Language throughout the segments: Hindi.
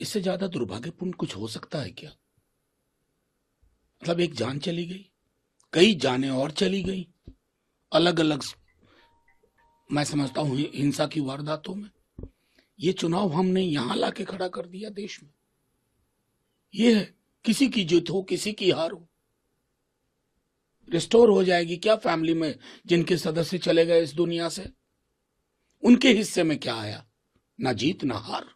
इससे ज्यादा दुर्भाग्यपूर्ण कुछ हो सकता है क्या? मतलब एक जान चली गई, कई जानें और चली गई अलग अलग, मैं समझता हूं हिंसा की वारदातों में। ये चुनाव हमने यहां लाके खड़ा कर दिया देश में। ये है, किसी की जीत हो किसी की हार हो, रिस्टोर हो जाएगी क्या फैमिली में जिनके सदस्य चले गए इस दुनिया से? उनके हिस्से में क्या आया? ना जीत ना हार।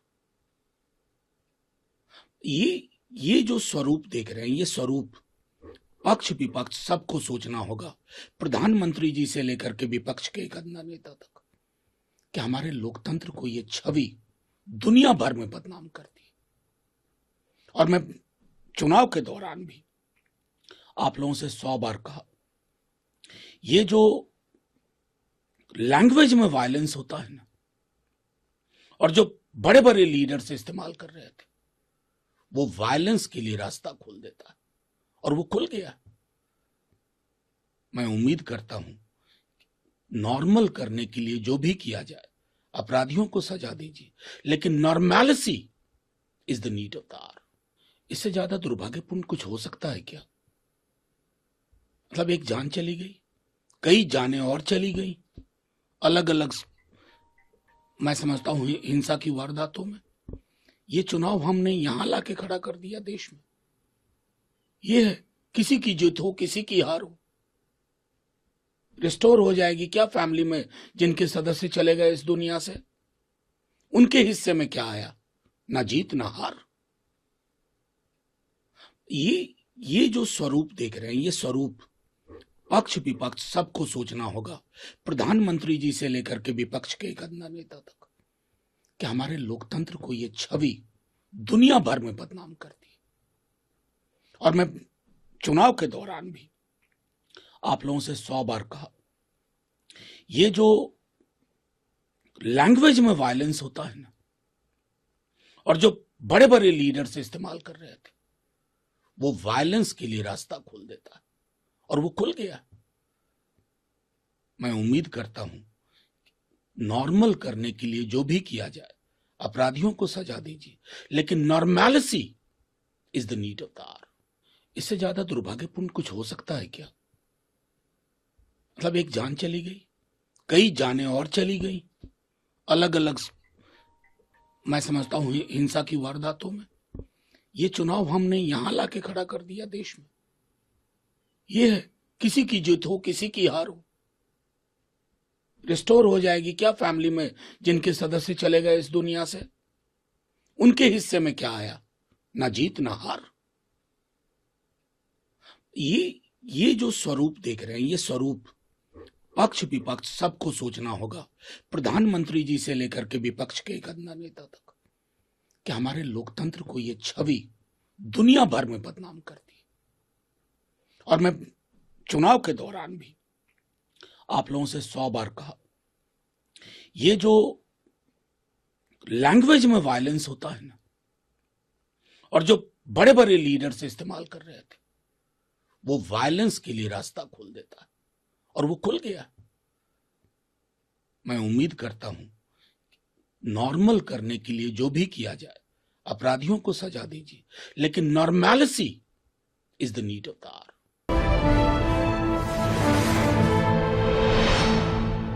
ये जो स्वरूप देख रहे हैं, ये स्वरूप पक्ष विपक्ष सबको सोचना होगा, प्रधानमंत्री जी से लेकर के विपक्ष के एक अन्य नेता तक, कि हमारे लोकतंत्र को ये छवि दुनिया भर में बदनाम कर दी। और मैं चुनाव के दौरान भी आप लोगों से 100 बार कहा, ये जो लैंग्वेज में वायलेंस होता है ना, और जो बड़े बड़े लीडर्स इस्तेमाल कर रहे थे, वो वायलेंस के लिए रास्ता खोल देता है, और वो खुल गया। मैं उम्मीद करता हूं नॉर्मल करने के लिए जो भी किया जाए, अपराधियों को सजा दीजिए, लेकिन normality is the need of the hour. इससे ज्यादा दुर्भाग्यपूर्ण कुछ हो सकता है क्या? मतलब एक जान चली गई, कई जानें और चली गई अलग अलग, मैं समझता हूं हिंसा की वारदातों में। ये चुनाव हमने यहां लाके खड़ा कर दिया देश में। ये है, किसी की जीत हो किसी की हार हो, रिस्टोर हो जाएगी क्या फैमिली में जिनके सदस्य चले गए इस दुनिया से? उनके हिस्से में क्या आया? ना जीत ना हार। ये जो स्वरूप देख रहे हैं, ये स्वरूप पक्ष विपक्ष सबको सोचना होगा, प्रधानमंत्री जी से लेकर के विपक्ष के एक अन्य नेता तक, कि हमारे लोकतंत्र को ये छवि दुनिया भर में बदनाम कर दी। और मैं चुनाव के दौरान भी आप लोगों से 100 बार कहा, ये जो लैंग्वेज में वायलेंस होता है ना, और जो बड़े बड़े लीडर्स इस्तेमाल कर रहे थे, वो वायलेंस के लिए रास्ता खोल देता है, और वो खुल गया। मैं उम्मीद करता हूं नॉर्मल करने के लिए जो भी किया जाए, अपराधियों को सजा दीजिए, लेकिन normality is the need of the hour. इससे ज्यादा दुर्भाग्यपूर्ण कुछ हो सकता है क्या? मतलब एक जान चली गई, कई जानें और चली गई अलग अलग, मैं समझता हूं हिंसा की वारदातों में। ये चुनाव हमने यहां लाके खड़ा कर दिया देश में। ये है, किसी की जीत हो किसी की हार हो, रिस्टोर हो जाएगी क्या फैमिली में जिनके सदस्य चले गए इस दुनिया से? उनके हिस्से में क्या आया? ना जीत ना हार। ये जो स्वरूप देख रहे हैं, ये स्वरूप पक्ष विपक्ष सबको सोचना होगा, प्रधानमंत्री जी से लेकर के विपक्ष के एक अन्य नेता तक, कि हमारे लोकतंत्र को ये छवि दुनिया भर में बदनाम कर दी। और मैं चुनाव के दौरान भी आप लोगों से 100 बार कहा, ये जो लैंग्वेज में वायलेंस होता है ना, और जो बड़े बड़े लीडर्स इस्तेमाल कर रहे थे, वो वायलेंस के लिए रास्ता खोल देता है, और वो खुल गया। मैं उम्मीद करता हूं नॉर्मल करने के लिए जो भी किया जाए, अपराधियों को सजा दीजिए, लेकिन normality is the need of the our.